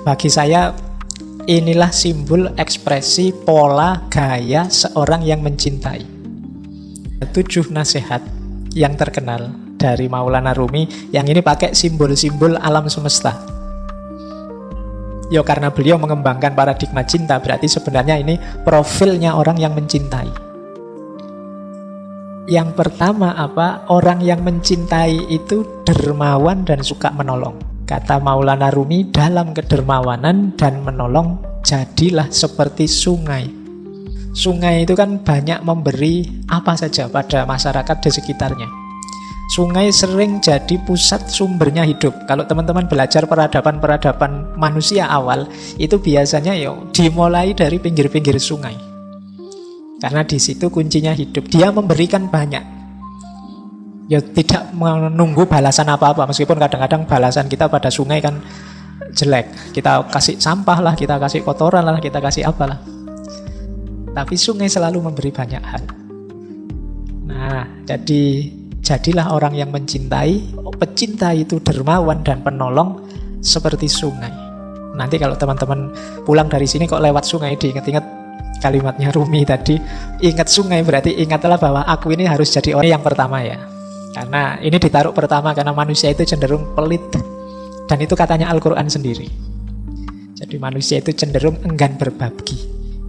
Bagi saya inilah simbol, ekspresi, pola, gaya seorang yang mencintai. 7 nasihat yang terkenal dari Maulana Rumi yang ini pakai simbol-simbol alam semesta. Ya karena beliau mengembangkan paradigma cinta, berarti sebenarnya ini profilnya orang yang mencintai. Yang pertama apa? Orang yang mencintai itu dermawan dan suka menolong. Kata Maulana Rumi, dalam kedermawanan dan menolong jadilah seperti sungai. Sungai itu kan banyak memberi apa saja pada masyarakat di sekitarnya. Sungai sering jadi pusat sumbernya hidup. Kalau teman-teman belajar peradaban-peradaban manusia awal, itu biasanya dimulai dari pinggir-pinggir sungai. Karena di situ kuncinya hidup. Dia memberikan banyak. Ya tidak menunggu balasan apa-apa. Meskipun kadang-kadang balasan kita pada sungai kan jelek. Kita kasih sampah lah, kita kasih kotoran lah, kita kasih apalah. Tapi sungai selalu memberi banyak hal. Nah, jadilah orang yang mencintai. Pecinta itu dermawan dan penolong seperti sungai. Nanti kalau teman-teman pulang dari sini kok lewat sungai, diingat-ingat kalimatnya Rumi tadi. Ingat sungai berarti ingatlah bahwa aku ini harus jadi orang yang pertama ya. Karena ini ditaruh pertama karena manusia itu cenderung pelit. Dan itu katanya Al-Quran sendiri. Jadi manusia itu cenderung enggan berbagi,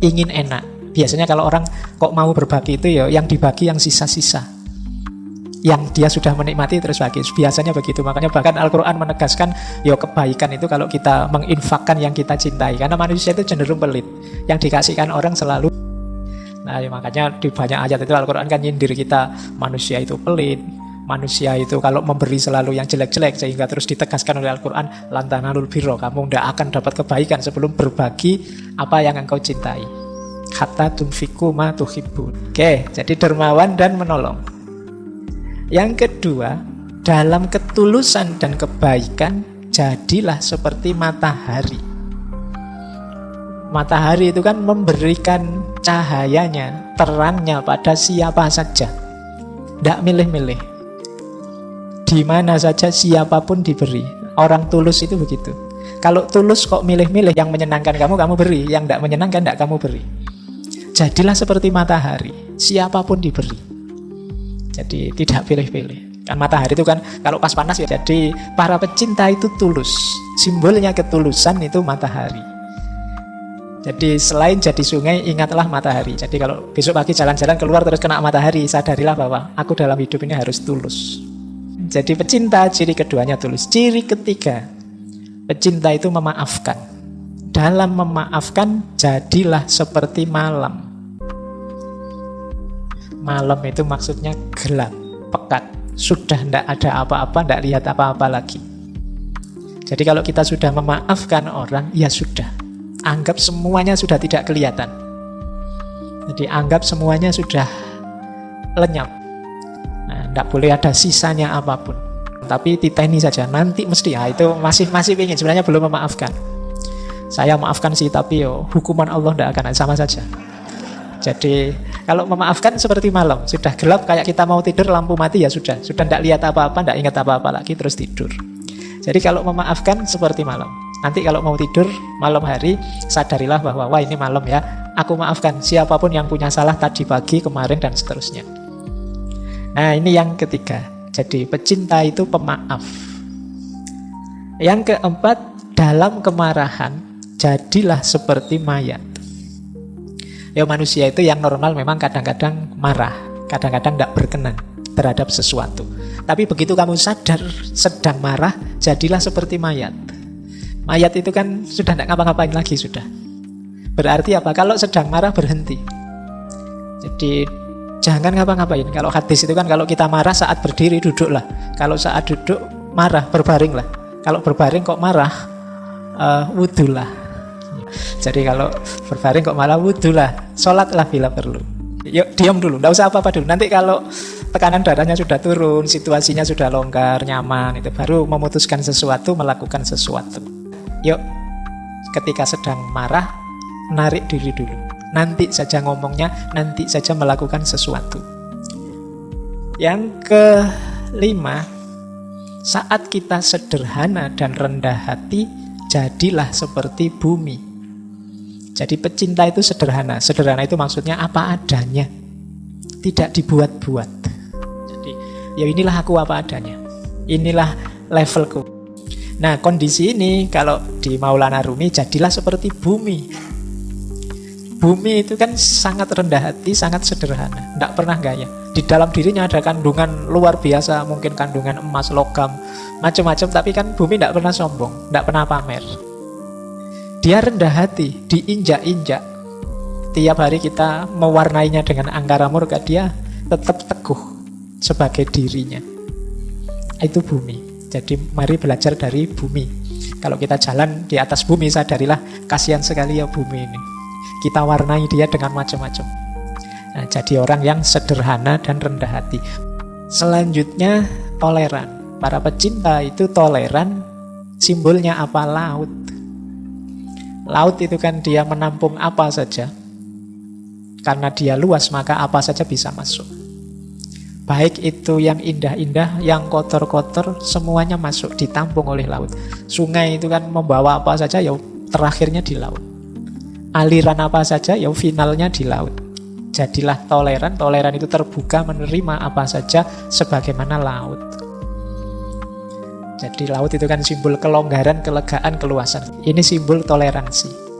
ingin enak. Biasanya kalau orang kok mau berbagi itu yang dibagi yang sisa-sisa, yang dia sudah menikmati terus bagi. Biasanya begitu. Makanya bahkan Al-Quran menegaskan kebaikan itu kalau kita menginfakkan yang kita cintai. Karena manusia itu cenderung pelit. Yang dikasihkan orang selalu. Nah makanya di banyak ayat itu Al-Quran kan nyindir kita, manusia itu pelit, manusia itu kalau memberi selalu yang jelek-jelek. Sehingga terus ditegaskan oleh Al-Quran, lan tanalul birra, kamu tidak akan dapat kebaikan sebelum berbagi apa yang engkau cintai. Hatta tunfiku ma tuhibbun. Oke, jadi dermawan dan menolong. Yang kedua, dalam ketulusan dan kebaikan jadilah seperti matahari. Matahari itu kan memberikan cahayanya, terangnya pada siapa saja. Tidak milih-milih. Di mana saja siapapun diberi. Orang tulus itu begitu. Kalau tulus kok milih-milih, yang menyenangkan kamu beri, yang tidak menyenangkan tidak kamu beri. Jadilah seperti matahari, siapapun diberi. Jadi tidak pilih-pilih. Kan matahari itu kan kalau pas panas ya. Jadi para pecinta itu tulus. Simbolnya ketulusan itu matahari. Jadi selain jadi sungai, ingatlah matahari. Jadi kalau besok pagi jalan-jalan keluar terus kena matahari, sadarilah bahwa aku dalam hidup ini harus tulus. Jadi pecinta, ciri keduanya tulus. Ciri ketiga, pecinta itu memaafkan. Dalam memaafkan, jadilah seperti malam. Malam itu maksudnya gelap, pekat. Sudah tidak ada apa-apa, tidak lihat apa-apa lagi. Jadi kalau kita sudah memaafkan orang, ya sudah. Anggap semuanya sudah tidak kelihatan. Jadi anggap semuanya sudah lenyap. Nah, tidak boleh ada sisanya apapun. Tapi titeni saja, nanti mesti. Itu masih ingin, sebenarnya belum memaafkan. Saya maafkan sih, tapi hukuman Allah tidak akan sama saja. Jadi kalau memaafkan seperti malam, sudah gelap kayak kita mau tidur, lampu mati ya sudah tidak lihat apa-apa, tidak ingat apa-apa lagi, terus tidur. Jadi kalau memaafkan seperti malam. Nanti kalau mau tidur malam hari, sadarilah bahwa wah ini malam ya, aku maafkan siapapun yang punya salah tadi pagi, kemarin dan seterusnya. Nah ini yang ketiga. Jadi pecinta itu pemaaf. Yang keempat, dalam kemarahan jadilah seperti mayat. Manusia itu yang normal memang kadang-kadang marah, kadang-kadang tidak berkenan terhadap sesuatu. Tapi begitu kamu sadar sedang marah, jadilah seperti mayat. Mayat itu kan sudah tidak ngapa-ngapain lagi sudah. Berarti apa? Kalau sedang marah berhenti. Jadi jangan ngapa-ngapain. Kalau hadis itu kan kalau kita marah saat berdiri duduklah. Kalau saat duduk marah berbaringlah. Kalau berbaring kok marah, wudulah. Jadi kalau berbaring kok malah wudulah, sholatlah bila perlu. Yuk diam dulu, tidak usah apa-apa dulu. Nanti kalau tekanan darahnya sudah turun, situasinya sudah longgar, nyaman, itu baru memutuskan sesuatu, melakukan sesuatu. Yuk, ketika sedang marah, narik diri dulu. Nanti saja ngomongnya, nanti saja melakukan sesuatu. Yang kelima, saat kita sederhana dan rendah hati, jadilah seperti bumi. Jadi pecinta itu sederhana. Sederhana itu maksudnya apa adanya, tidak dibuat-buat. Jadi ya inilah aku apa adanya, inilah levelku. Nah kondisi ini kalau di Maulana Rumi, jadilah seperti bumi. Bumi itu kan sangat rendah hati, sangat sederhana, tidak pernah gaya. Di dalam dirinya ada kandungan luar biasa, mungkin kandungan emas, logam, macam-macam. Tapi kan bumi tidak pernah sombong, tidak pernah pamer. Dia rendah hati, diinjak-injak. Tiap hari kita mewarnainya dengan angkara murka, dia tetap teguh sebagai dirinya. Itu bumi. Jadi mari belajar dari bumi. Kalau kita jalan di atas bumi, sadarilah kasihan sekali ya bumi ini. Kita warnai dia dengan macam-macam. Nah, jadi orang yang sederhana dan rendah hati. Selanjutnya toleran. Para pecinta itu toleran. Simbolnya apa? Laut. Laut itu kan dia menampung apa saja. Karena dia luas, maka apa saja bisa masuk. Baik itu yang indah-indah, yang kotor-kotor, semuanya masuk, ditampung oleh laut. Sungai itu kan membawa apa saja, ya terakhirnya di laut. Aliran apa saja, ya finalnya di laut. Jadilah toleran. Toleran itu terbuka, menerima apa saja sebagaimana laut. Jadi laut itu kan simbol kelonggaran, kelegaan, keluasan. Ini simbol toleransi.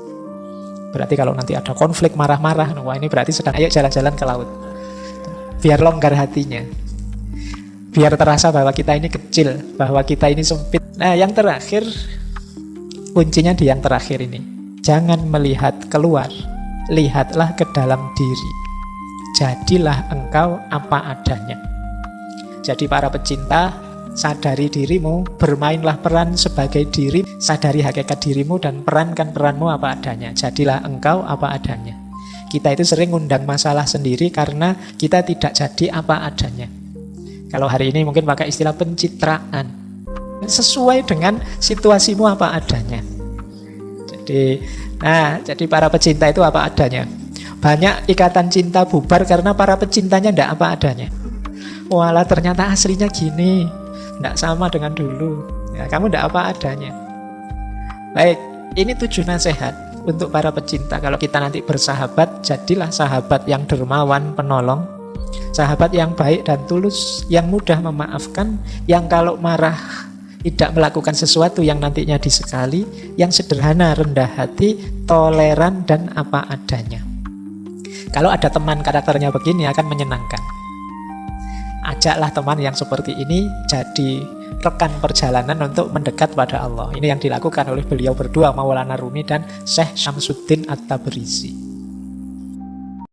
Berarti kalau nanti ada konflik, marah-marah, wah ini berarti sedang ayo jalan-jalan ke laut. Biar longgar hatinya. Biar terasa bahwa kita ini kecil, bahwa kita ini sempit. Nah yang terakhir, kuncinya di yang terakhir ini. Jangan melihat keluar, lihatlah ke dalam diri. Jadilah engkau apa adanya. Jadi para pecinta, sadari dirimu, bermainlah peran sebagai diri, sadari hakikat dirimu dan perankan peranmu apa adanya. Jadilah engkau apa adanya. Kita itu sering ngundang masalah sendiri karena kita tidak jadi apa adanya. Kalau hari ini mungkin pakai istilah pencitraan. Sesuai dengan situasimu apa adanya. Jadi para pecinta itu apa adanya. Banyak ikatan cinta bubar karena para pecintanya tidak apa adanya. Walah ternyata aslinya gini, tidak sama dengan dulu. Ya, kamu tidak apa adanya. Baik, ini 7 nasihat untuk para pecinta. Kalau kita nanti bersahabat, jadilah sahabat yang dermawan, penolong, sahabat yang baik dan tulus, yang mudah memaafkan, yang kalau marah tidak melakukan sesuatu yang nantinya disekali, yang sederhana, rendah hati, toleran, dan apa adanya. Kalau ada teman karakternya begini akan menyenangkan. Ajaklah teman yang seperti ini jadi rekan perjalanan untuk mendekat pada Allah. Ini yang dilakukan oleh beliau berdua, Maulana Rumi dan Syekh Syamsuddin At-Tabrizi.